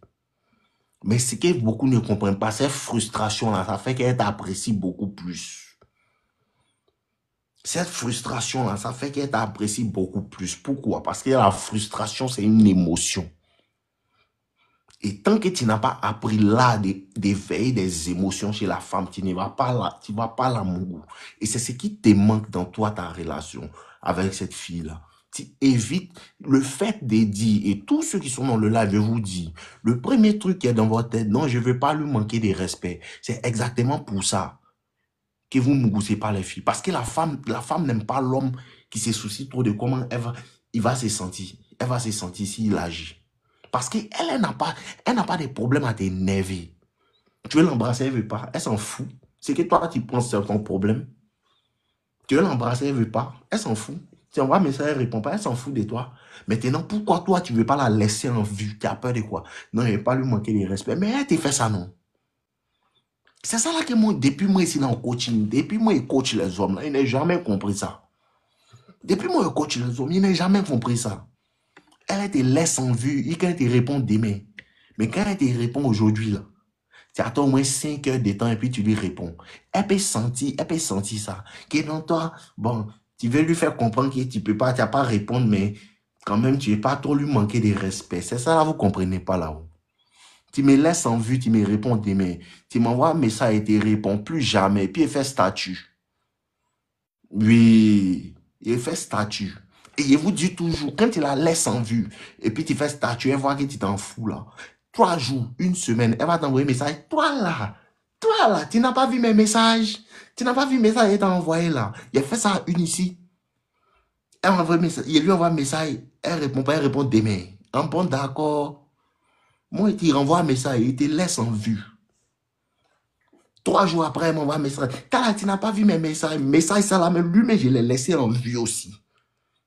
Mais ce que beaucoup ne comprennent pas, cette frustration-là, ça fait qu'elle t'apprécie beaucoup plus. Cette frustration-là, ça fait qu'elle t'apprécie beaucoup plus. Pourquoi? Parce que la frustration, c'est une émotion. Et tant que tu n'as pas appris là d'éveiller des émotions chez la femme, tu ne vas pas là, tu vas pas l'amour. Et c'est ce qui te manque dans toi, ta relation avec cette fille-là. Tu évites le fait de dire, et tous ceux qui sont dans le live, je vous dis, le premier truc qui est dans votre tête, non, je ne veux pas lui manquer de respect. C'est exactement pour ça que vous ne goussez pas les filles. Parce que la femme n'aime pas l'homme qui se soucie trop de comment il va se sentir. Elle va se sentir s'il agit. Parce qu'elle n'a pas de problème à t'énerver. Tu veux l'embrasser, elle ne veut pas. Elle s'en fout. C'est que toi, tu penses que c'est ton problème. Tu veux l'embrasser, elle ne veut pas. Elle s'en fout. Tu envoies un message, elle ne répond pas. Elle s'en fout de toi. Maintenant, pourquoi toi, tu ne veux pas la laisser en vue? Tu as peur de quoi? Non, je ne vais pas lui manquer de respect. Mais elle te fait ça, non? C'est ça là que moi, depuis moi ici dans le coaching, depuis moi, je coach les hommes, là, il n'a jamais compris ça. Depuis moi, je coach les hommes, il n'a jamais compris ça. Elle te laisse en vue, et quand elle te répond demain. Mais quand elle te répond aujourd'hui, là, tu attends au moins 5 heures de temps et puis tu lui réponds. Elle peut sentir ça. Que dans toi, bon, tu veux lui faire comprendre que tu peux pas, tu n'as pas à répondre, mais quand même, tu ne veux pas trop lui manquer de respect. C'est ça là, vous ne comprenez pas là-haut. Tu me laisses en vue, tu me réponds demain. Tu m'envoies un message et tu ne réponds plus jamais. Puis il fait statut. Oui, il fait statut. Et il vous dit toujours, quand tu la laisses en vue, et puis tu fais statut, elle voit que tu t'en fous là. 3 jours, 1 semaine, elle va t'envoyer un message. Toi là, tu n'as pas vu mes messages. Tu n'as pas vu mes messages qu'elle t'a envoyé là. Il a fait ça à une ici. Elle envoie un message, il lui envoie un message, elle répond pas, elle répond demain. En bon d'accord. Moi, il te renvoie un message, il te laisse en vue. 3 jours après, elle m'envoie un message. Tu n'as pas vu mes messages. Message, ça là, même lui, mais je l'ai laissé en vue aussi.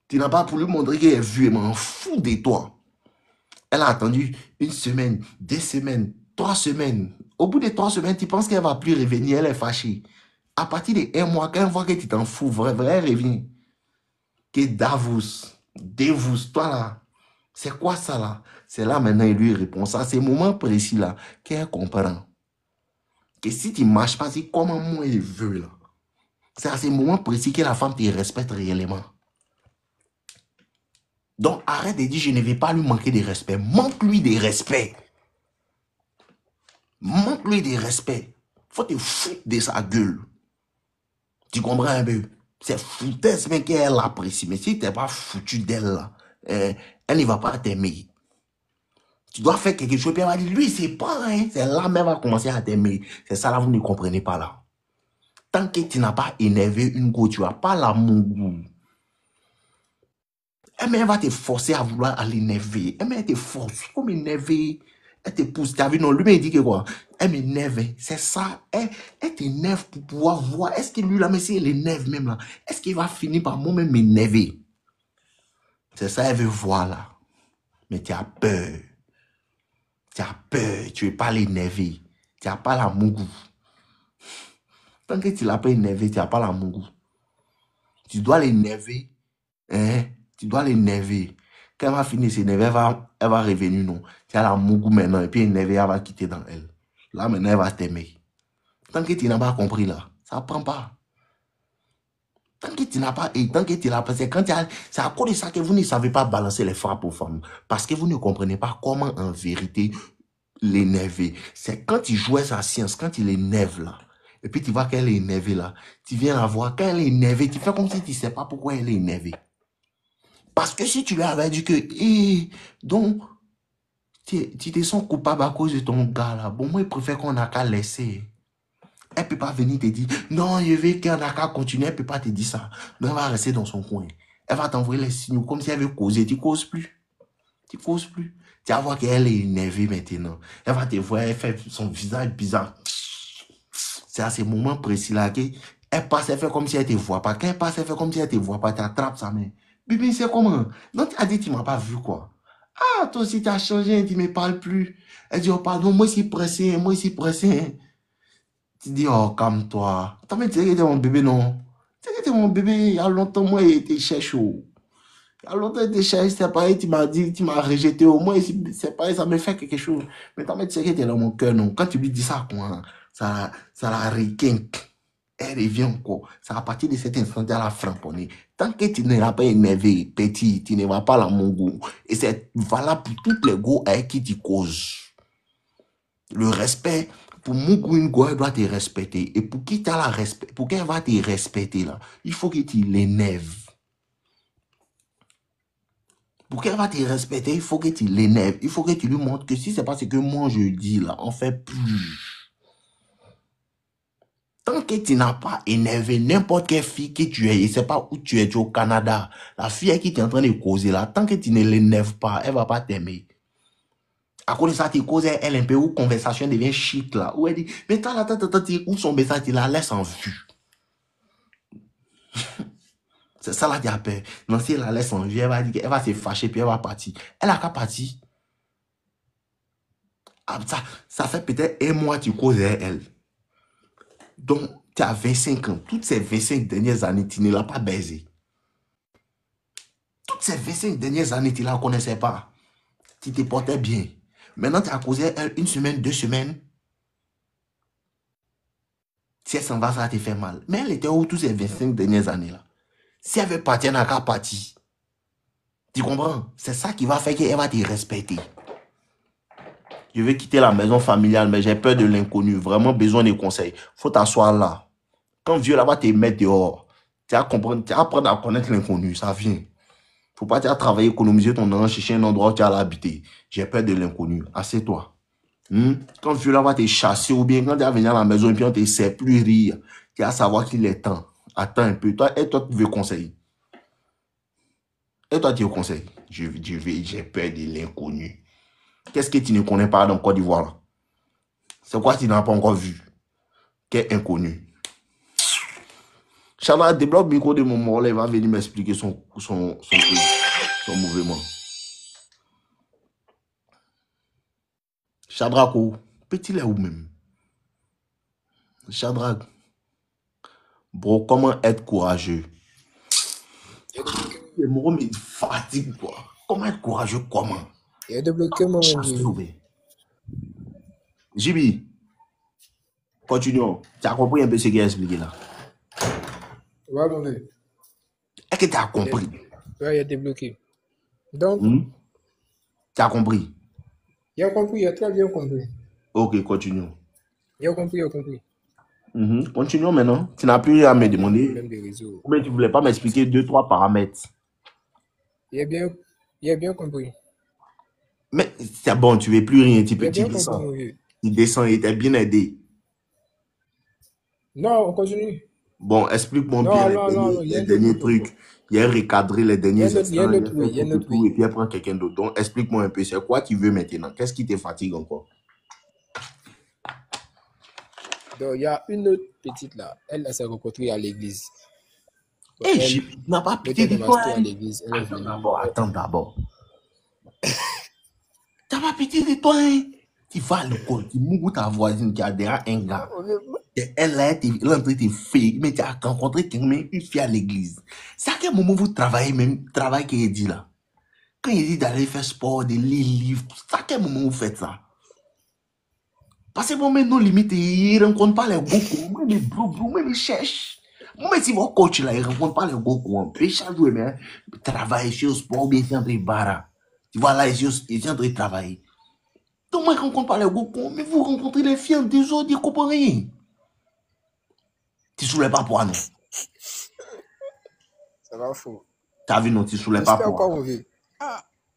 Tu n'as pas pour lui montrer qu'elle est vue, elle m'en fout de toi. Elle a attendu 1 semaine, 2 semaines, 3 semaines. Au bout de 3 semaines, tu penses qu'elle ne va plus revenir, elle est fâchée. À partir de 1 mois, quand elle voit que tu t'en fous, vrai, elle revient. Que Davos, toi là, c'est quoi ça là? C'est là maintenant, il lui répond ça. C'est le moment précis là qu'elle comprend. Que si tu ne marches pas, c'est comment moi je veux là. C'est à ce moment précis que la femme te respecte réellement. Donc arrête de dire je ne vais pas lui manquer de respect. Manque-lui de respect. Manque-lui de respect. Faut te foutre de sa gueule. Tu comprends un peu? C'est foutaise mais qu'elle apprécie. Mais si tu n'es pas foutu d'elle là, elle ne va pas t'aimer. Tu dois faire quelque chose, puis elle va dire, lui, c'est pas, hein. C'est là même elle va commencer à t'aimer. C'est ça là, vous ne comprenez pas là. Tant que tu n'as pas énervé une go, tu n'as pas l'amour. Elle va te forcer à vouloir l'énerver. Elle te force, comme énerver. Elle te pousse. Tu as vu, non, lui, il dit que quoi? Elle m'énerve. C'est ça. Elle t'énerve pour pouvoir voir. Est-ce que lui, là, mais si elle énerve même là, est-ce qu'il va finir par moi-même m'énerver? C'est ça, elle veut voir là. Mais tu as peur. Tu as peur. Tu ne veux pas l'énerver. Tu n'as pas l'amour. Tant que tu ne l'as pas énervé, tu n'as pas l'amour. Tu dois l'énerver. Hein? Tu dois l'énerver. Quand elle va finir s'énerver, elle va revenir, non. Tu as l'amour maintenant, et puis énerver, elle va quitter dans elle. Là, maintenant, elle va t'aimer. Tant que tu n'as pas compris, là, ça ne prend pas. Tant que tu n'as pas, et tant que tu l'as pas, c'est à cause de ça que vous ne savez pas balancer les frappes aux femmes. Parce que vous ne comprenez pas comment, en vérité, l'énerver. C'est quand tu joues sa science, quand il énerve, là, et puis tu vois qu'elle est énervée, là, tu viens la voir, quand elle est énervée, tu fais comme si tu ne sais pas pourquoi elle est énervée. Parce que si tu lui avais dit que, donc, tu te sens coupable à cause de ton gars là, bon, moi, je préfère qu'on n'a qu'à laisser. Elle ne peut pas venir te dire, non, je veux qu'on n'a qu'à continuer, elle ne peut pas te dire ça. Non, elle va rester dans son coin. Elle va t'envoyer les signaux comme si elle veut causer. Tu ne causes plus. Tu ne causes plus. Tu vas voir qu'elle est énervée maintenant. Elle va te voir, elle fait son visage bizarre. C'est à ce moment précis là qu'elle passe, elle fait comme si elle ne te voit pas. Quand elle passe, elle fait comme si elle ne te voit pas. Tu attrapes sa main. Bibi, c'est comment? Non, tu as dit, tu ne m'as pas vu, quoi. Ah, toi aussi, tu as changé, tu ne me parles plus. Elle dit, oh, pardon, moi, je suis pressé, moi, je suis pressé. Tu dis, oh, calme-toi. T'as même dit que t'es mon bébé, non? Tu sais que t'es mon bébé, il y a longtemps, moi, il était chaud. Alors, c'est pareil, tu m'as dit, tu m'as rejeté au moins, c'est pareil, ça me fait quelque chose. Mais tu sais que tu es dans mon cœur, non. Quand tu lui dis ça, quoi, ça la requinque. Elle revient encore. C'est à partir de cet instant, elle a framponné. Tant que tu ne l'as pas énervé, petit, tu ne vas pas la mon goût. Et c'est valable pour tous les goûts avec qui tu causes. Le respect, pour mon goût, une go, elle doit te respecter. Et pour qui t'as la respect, pour qu'elle va te respecter, là, il faut que tu l'énerves. Pour qu'elle va te respecter, il faut que tu l'énerves. Il faut que tu lui montres que si c'est pas ce que moi je dis là, on fait plus. Tant que tu n'as pas énervé n'importe quelle fille que tu es, et c'est pas où tu es au Canada, la fille qui est en train de causer là, tant que tu ne l'énerves pas, elle va pas t'aimer. À cause de ça, tu causes elle un peu où conversation devient chic là. Où elle dit, mais toi là, où son message, tu la laisses en vue. C'est ça là qui a peur. Non, si elle la laisse en vue, elle va dire qu'elle va se fâcher puis elle va partir. Elle a qu'à partir. Ah, ça fait peut-être un mois que tu causes elle. Donc, tu as 25 ans. Toutes ces 25 dernières années, tu ne l'as pas baisé. Toutes ces 25 dernières années, tu ne la connaissais pas. Tu te portais bien. Maintenant, tu as causé elle une semaine, 2 semaines. Si elle s'en va, ça va te faire mal. Mais elle était où toutes ces 25 dernières années-là? Si elle veut partir, elle n'a qu'à partir. Tu comprends? C'est ça qui va faire qu'elle va te respecter. Je vais quitter la maison familiale, mais j'ai peur de l'inconnu. Vraiment besoin de conseils. Faut t'asseoir là. Quand Dieu là-bas te mettre dehors, tu vas comprendre, tu vas apprendre à connaître l'inconnu. Ça vient. Faut pas travailler, économiser ton argent, chercher un endroit où tu vas l'habiter. J'ai peur de l'inconnu. Assieds-toi. Quand Dieu là va te chasser ou bien quand tu vas venir à la maison et puis on te sait plus rire, tu vas savoir qu'il est temps. Attends un peu. Toi, et toi, tu veux conseiller. Et toi, tu veux conseiller. J'ai peur de l'inconnu. Qu'est-ce que tu ne connais pas dans Côte d'Ivoire là? C'est quoi que tu n'as pas encore vu? Quel inconnu? Chabra débloque le micro de mon mort là, il va venir m'expliquer son mouvement. Chadrako, petit là où même? Shadrach, bro, comment être courageux? Le mot me fatigue, quoi. Comment être courageux, comment? Il y a débloqué mon vieux. Jibi, continuons. Tu as compris un peu ce qu'il a expliqué là? Ouais, mon vieux. Est-ce que tu as compris? Ouais, il a débloqué. Donc, tu as compris? Il a compris, il a très bien compris. Ok, continuons. Il a compris, il a compris. Continuons maintenant. Tu n'as plus rien à me demander. Problème de réseau. Mais tu ne voulais pas m'expliquer 2-3 paramètres. Il a bien compris. Mais c'est bon, tu ne veux plus rien. Tu Il a bien descends. compris, mon vieux. Tu descends et tu es bien aidé. Non, on continue. Bon, explique-moi bien les derniers trucs. Il a recadré les derniers instants. Il y a notre et puis elle prend quelqu'un d'autre. Donc, explique-moi un peu, c'est quoi tu veux maintenant? Qu'est-ce qui te fatigue encore? Donc, il y a une autre petite là. Elle s'est rencontrée à l'église. Et je n'ai pas pitié de toi. À l'église. Attends d'abord. Tu n'as pas pitié de toi, hein? Tu vas à l'école, tu mouilles ta voisine qui a déjà un gars. Elle là, elle est en train de faire, mais tu as rencontré une fille à l'église. C'est à quel moment vous travaillez, même travail qu'il dit là? Quand il dit d'aller faire sport, de lire livres, c'est à quel moment vous faites ça? Parce que moi, même nos limites, il ne rencontre pas les Goku. Moi, les bro, moi, les cherche. Moi, si votre coach là, il ne rencontre pas les Goku. On peut chaque jour, mais travailler sur le sport, ou bien il est en train de barrer. Tu vois là, il est en train de travailler. Donc, moi, je ne rencontre pas les Goku, mais vous rencontrez les filles des autres, ils ne comprennent rien. Tu ne soulèves pas poids, non? Ça va fou. Tu as vu, non, tu ne soulèves pas poids.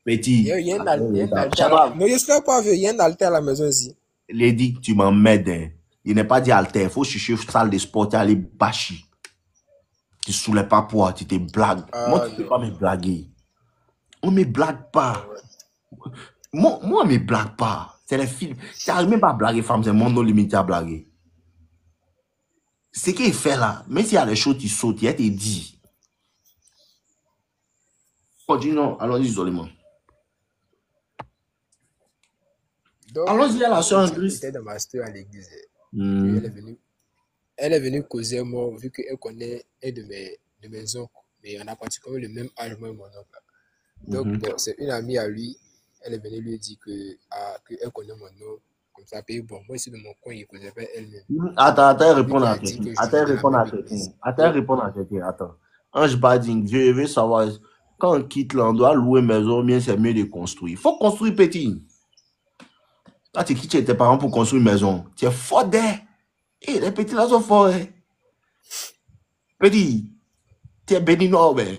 Petit. Il y a un alter. Non, j'espère pas, il y a un alter à la maison ici. Il dit que tu m'emmerdes. Hein. Il n'est pas dit alter. Il faut chercher une salle de sport, tu aller bâcher. Tu ne soulèves pas poids, tu te blagues. Moi, tu ne peux pas me blaguer. On ne me blague pas. Moi, on ne me blague pas. C'est les films. Tu n'arrives même pas à blaguer, femme. C'est mon nom limité à blaguer. Ce qu'il fait là, même s'il y a des choses qui sautent, il te dit. Continuons, allons-y isolément. Allons-y à la soeur en Christ. Elle était dans ma soeur à l'église. Elle est venue causer moi, vu qu'elle connaît un de mes oncles. Mais on a pratiquement le même âge, moi et mon oncle. Donc, bon, c'est une amie à lui. Elle est venue lui dire qu'elle connaît mon nom. Comme ça, puis bon, moi ici de mon coin, il ne connaît pas elle-même. Attends, Lui répondre qui à a dit quelqu'un. que je suis dans la même église. Répondre à quelqu'un. Attends. Ange Bading, je veux savoir, quand on quitte là, on doit louer maison, bien c'est mieux de construire. Il faut construire petit. Là, tu quittes tes parents pour construire une maison. Tu es fort d'air. Et les petits là sont forts. Hein. Petit, tu es béninois, ben.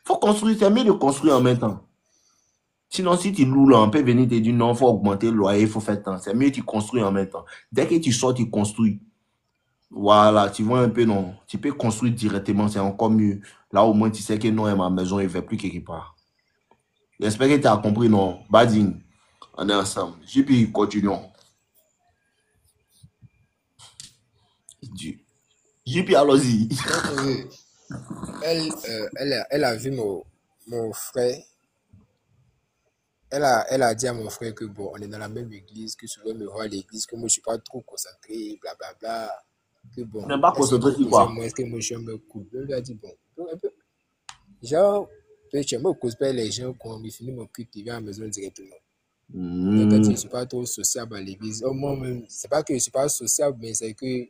Faut construire, c'est mieux de construire en même temps. Sinon, si tu loues là, on peut venir te dire non, il faut augmenter le loyer, il faut faire tant. C'est mieux que tu construis en même temps. Dès que tu sors, tu construis. Voilà, tu vois un peu, non. Tu peux construire directement, c'est encore mieux. Là, au moins, tu sais que non, ma maison, il ne fait plus quelque part. J'espère que tu as compris, non. Bading, on est ensemble. J'ai puis continuons. J'ai puis allons-y. Elle a vu mon frère. Elle a dit à mon frère que bon, on est dans la même église, que souvent me voir à l'église, que moi je suis pas trop concentré, blablabla. Que bon, Tu n'es pas concentré sur quoi? moi, est-ce que moi je suis un peu cool? Elle lui a dit bon, un peu. Genre, je me cause pas les gens quand ils finissent mon culte, ils viennent à la maison directement. Donc, quand je ne suis pas trop sociable à l'église, moi même, c'est pas que je ne suis pas sociable, mais c'est que les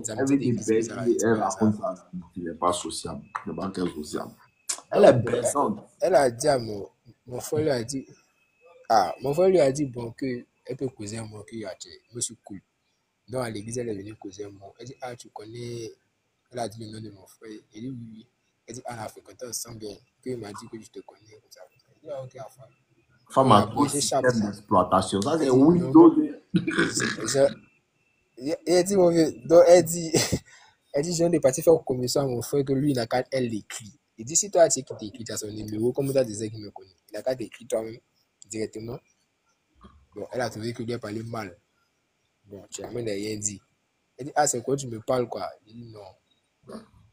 amitiés d'église, tu n'es pas sociable. Tu n'es pas très sociable. Elle est blessante. Elle a dit à mon frère, lui a dit, mon frère lui a dit, bon, qu'elle peut causer un mot, que je suis cool. Donc, à l'église, elle est venue causer un mot. Elle dit, tu connais, elle a dit le nom de mon frère. Il dit, oui. Elle dit, on a fréquenté ensemble bien. Qu'il m'a dit que je te connais, comme ça. Il dit, ok, enfin. Femme a trop système d'exploitation. Ça, c'est Windows. Elle dit, mon vieux, donc elle dit, je viens de partir faire une commission à mon frère que lui, il n'a qu'à elle l'écrit. Il dit, si toi, tu écris, tu as son numéro, comme tu as des qui me connaissent, il n'a qu'à t'écrire toi-même directement. Bon, elle a trouvé que lui a parlé mal. Bon, tu n'as même rien dit. Elle dit, c'est quoi, tu me parles, quoi? Il dit, non,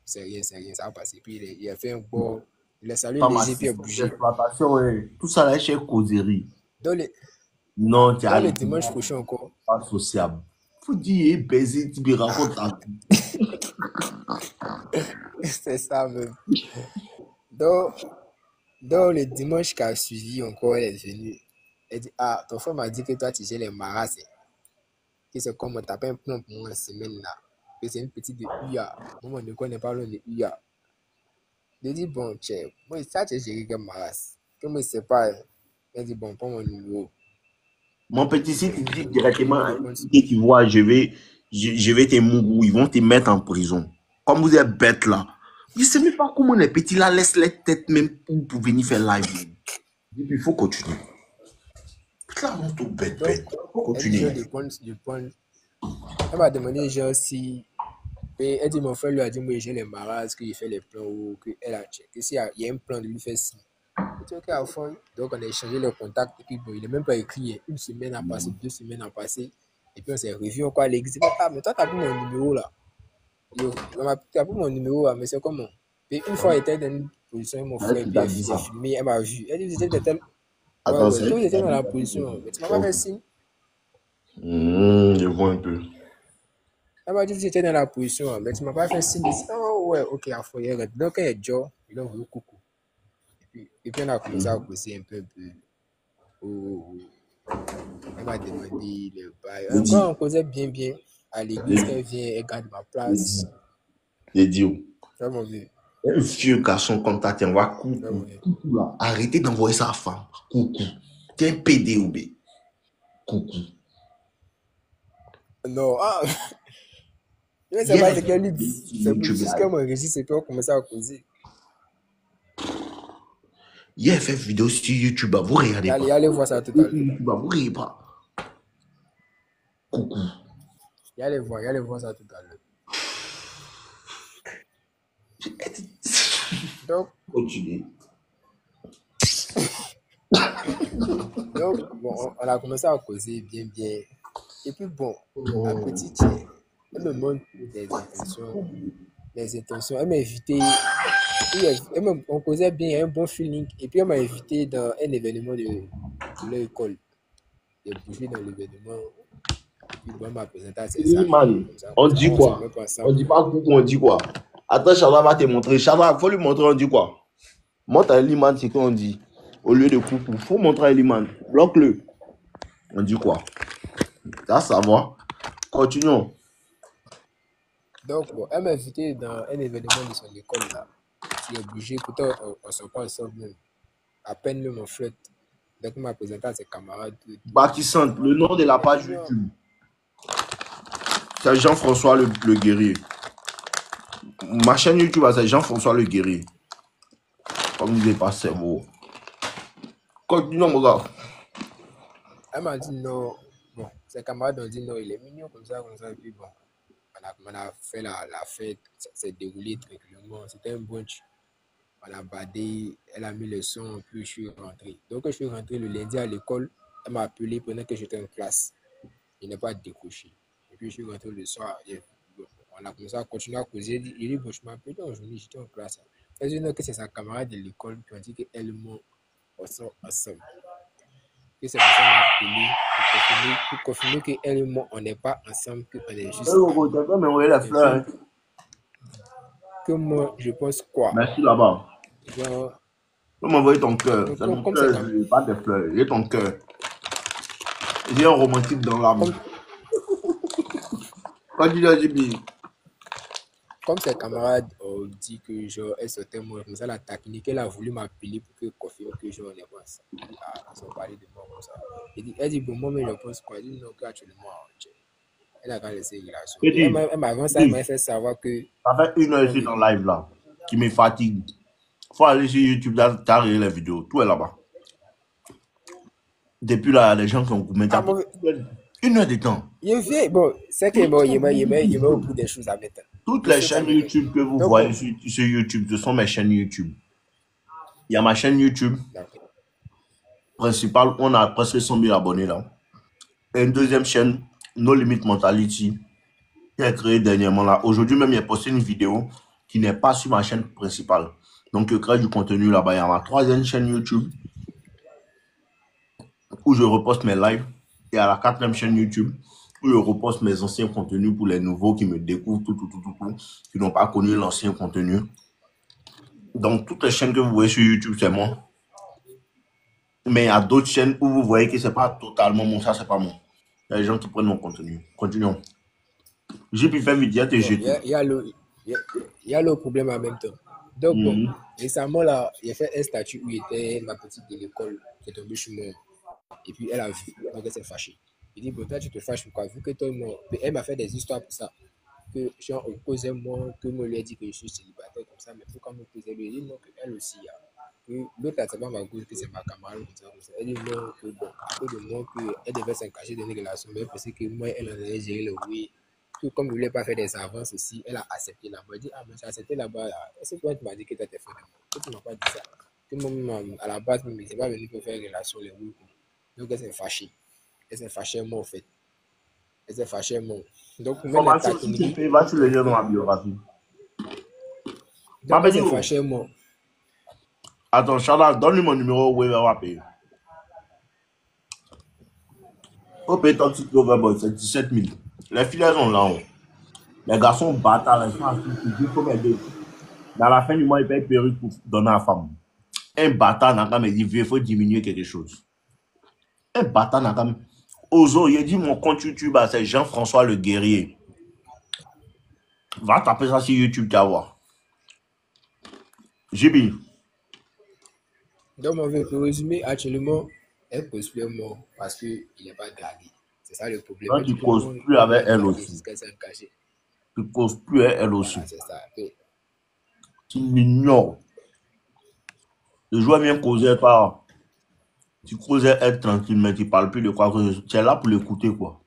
c'est rien, ça va passer. Puis il a fait un bon, il a salué léger, puis il a bougé. Tout ça, là, c'est causerie. Non, tu as le dimanche prochain encore. Pas sociable. Faut dire, baiser, tu me racontes ça. C'est ça même. Donc, le dimanche qui a suivi encore, elle est venue. Elle dit, ton frère m'a dit que toi, tu gères les marasses. Que c'est comme on tape un plan pour moi, semaine là. Que c'est une petite de UA. Moi, je ne connais pas le de UA. Je dis, bon, moi, ça, tu gères les marasses. Que moi, je ne sais pas. Elle dit, bon, prends mon numéro. Mon petit, si tu dis directement, et tu vois, je vais te mourir, ils vont te mettre en prison. Comme vous êtes bête là. Je ne sais même pas comment les petits là laissent les têtes même pour venir faire live. Il faut continuer. Là, on tout bête. Il faut continuer. Elle m'a demandé, genre, si. Et elle dit, mon frère lui a dit, moi, j'ai les marasses, qu'il fait les plans ou qu'elle a checké. S'il y a un plan de lui faire signe. Ok, à fond. Donc, on a échangé le contact. Et puis, bon, il n'est même pas écrit. Une semaine a passé, 2 semaines a passé. Et puis, on s'est revu encore à l'église. Mais toi, t'as pris mon numéro là. T'as pris mon numéro là, mais c'est comment? Et une fois, elle était dans une position, mon frère, puis elle s'est filmé, elle m'a vu. Elle dit, j'étais j'étais dans la position, mais tu m'as pas fait signe. Je vois un peu. Elle m'a dit que j'étais dans la position, mais tu m'as pas fait signe. Oh, ouais, ok, à fond. Donc, elle est Joe, il a envoyé coucou. Et puis, on a commencé à causer un peu. Elle m'a demandé le bail. Encore, on causait bien. À l'église, elle vient, elle garde ma place. Les dieux. Ça, mon vieux. Un vieux garçon comme ça, tiens, va coucou. Arrêtez d'envoyer ça à femme. Coucou. T'es un PDOB. Coucou. Non, je ne sais pas ce qu'elle lui dit. C'est juste que mon registre, et puis on commence à causer. Il a fait vidéo sur YouTube, vous regardez pas. Allez voir ça tout à l'heure. YouTube, vous regardez pas. Coucou. Allez voir ça tout à l'heure. Donc, continuez. Donc, bon, on a commencé à causer bien. Et puis, bon, la petite, elle me montre des intentions. Elle m'a invité. On causait bien, il y a un bon feeling. Et puis, elle m'a invité dans un événement de l'école. J'ai bougé dans l'événement. Et puis, bon, elle m'a présenté à ses amis. On dit quoi? On dit pas coucou, on dit quoi? Attends, Chadra va te montrer. Chadra, il faut lui montrer, on dit quoi? Montre à Eliman, c'est qu'on dit. Au lieu de coucou, il faut montrer à Eliman. Bloque-le. On dit quoi? Ça va. Continuons. Donc, bon, elle m'a invité dans un événement de son école, là. Il est obligé, pourtant, on se parle ensemble même. À peine même en flotte. Donc, il m'a présenté à ses camarades. Bâtissante, le nom de la page YouTube. C'est Jean-François le Guerrier. Ma chaîne YouTube, c'est Jean-François le Guerrier. Comme il n'est pas cerveau. Continuons, mon gars. Elle m'a dit non. Bon, ses camarades ont dit non, il est mignon comme ça. Et puis bon, on a fait la fête. Ça s'est déroulé tranquillement. C'était un brunch. On a badé. Elle a mis le son. Puis je suis rentré. Donc, je suis rentré le lundi à l'école. Elle m'a appelé pendant que j'étais en classe. Il n'est pas décroché. Et puis je suis rentré le soir. On a commencé à continuer à causer. Il dit, bon, je m'appelle aujourd'hui, j'étais en classe. Elle dit non, que c'est sa camarade de l'école qui ont dit qu'elle et moi, on sort ensemble. Que c'est pour ça qu'on m'a appelé pour confirmer qu'elle et moi, on n'est pas ensemble, qu'on est juste. Que moi, je pense quoi? Merci là-bas. Genre, tu peux m'envoyer ton cœur. C'est mon cœur, pas des fleurs. J'ai ton cœur. J'ai un romantique dans l'âme. Comme ses camarades ont dit que genre, elle sortait moi, comme ça, elle a taquiné, qu'elle a voulu m'appeler pour que confirme que genre, on est pas ensemble. Elle dit, ah, ils ont parlé de moi comme ça. Elle dit, bon, moi, mais je pense quoi? Elle dit, non, qu'actuellement, elle a quand laissé une relation. Elle m'a avant ça, elle m'a fait savoir que. Ça fait 1 heure ici dans live là, qui me fatigue. Faut aller sur YouTube, t'as regardé les vidéos, tout est là-bas. Depuis là, les gens qui ont commenté. 1 heure de temps. Bon, c'est que bon, il y a beaucoup de choses à mettre. Toutes les chaînes YouTube que vous voyez sur YouTube, ce sont mes chaînes YouTube. Il y a ma chaîne YouTube principale, on a presque 100 000 abonnés là. Et une deuxième chaîne, No Limit Mentality, qui a créé dernièrement là. Aujourd'hui même, il a posté une vidéo qui n'est pas sur ma chaîne principale. Donc, je crée du contenu là-bas. Il y a ma troisième chaîne YouTube où je reposte mes lives. Et à la quatrième chaîne YouTube où je reposte mes anciens contenus pour les nouveaux qui me découvrent, qui n'ont pas connu l'ancien contenu. Donc, toutes les chaînes que vous voyez sur YouTube, c'est moi. Mais il y a d'autres chaînes où vous voyez que ce n'est pas totalement mon, ça, c'est pas moi. Il y a des gens qui prennent mon contenu. Continuons. J'ai pu faire vidéo et jeter. Il y a le problème en même temps. Donc, bon, récemment, là, il a fait un statut où il était ma petite de l'école qui est tombée sur moi. Et puis, elle a vu, donc elle s'est fâchée. Il dit, bon, toi, tu te fâches pourquoi? Vu que toi, moi, elle m'a fait des histoires pour ça. Que, genre, on causait moi, que moi lui ai dit que je suis célibataire comme ça, mais pourquoi me causait lui? Il dit, non, qu'elle aussi, que l'autre, là, c'est pas ma cause, que c'est ma camarade, comme ça. Elle dit, non, que bon, à cause de moi, qu'elle devait s'engager dans une relation, mais parce que moi, elle en avait géré le oui. Que comme je ne voulais pas faire des avances aussi, elle a accepté là-bas. Elle dit, ah, mais j'ai accepté là-bas. Est-ce que toi, tu m'as dit que tu étais fait de moi? Que tu ne m'as pas dit ça? Que moi, à la base, je ne suis pas venu pour faire une relation, les oui. Donc, elle s'est fâchée. Elle s'est fâchée, moi, en fait. Elle s'est fâchée, moi. Donc, pour moi, si tu fais, va tu le lire dans ma biographie. Donc, elle s'est fâchée, moi. Attends, Charles, donne-lui mon numéro, oui, on va payer. Faut payer ton petit overboy, c'est 17 000. Les filles, elles sont là-haut. Les garçons bâtards, il faut m'aider. Dans la fin du mois, ils payent perruque pour donner à la femme. Un bâtard n'a qu'à me dire, il faut diminuer quelque chose. Un bâtard n'a qu'à me... Ozo, il a dit mon compte YouTube, c'est Jean-François le Guerrier. Va taper ça sur YouTube, tu vas voir. Jibi. Donc, pour résumer, actuellement, elle cause plus moi parce qu'il n'est pas dragué. C'est ça le problème. Quand tu ne causes plus avec elle aussi. Tu ne causes plus avec elle aussi. C'est ça. Tu l'ignores. Le joueur vient causer par. Tu causais elle tranquille, mais tu ne parles plus de quoi. Tu es là pour l'écouter, quoi.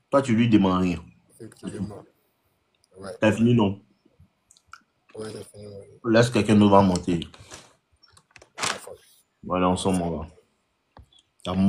Toi, tu lui demandes rien. Effectivement. Ouais. T'as fini, non? Ouais, t'as fini. Ouais. Laisse quelqu'un d'autre monter. Voilà, ensemble, mon gars.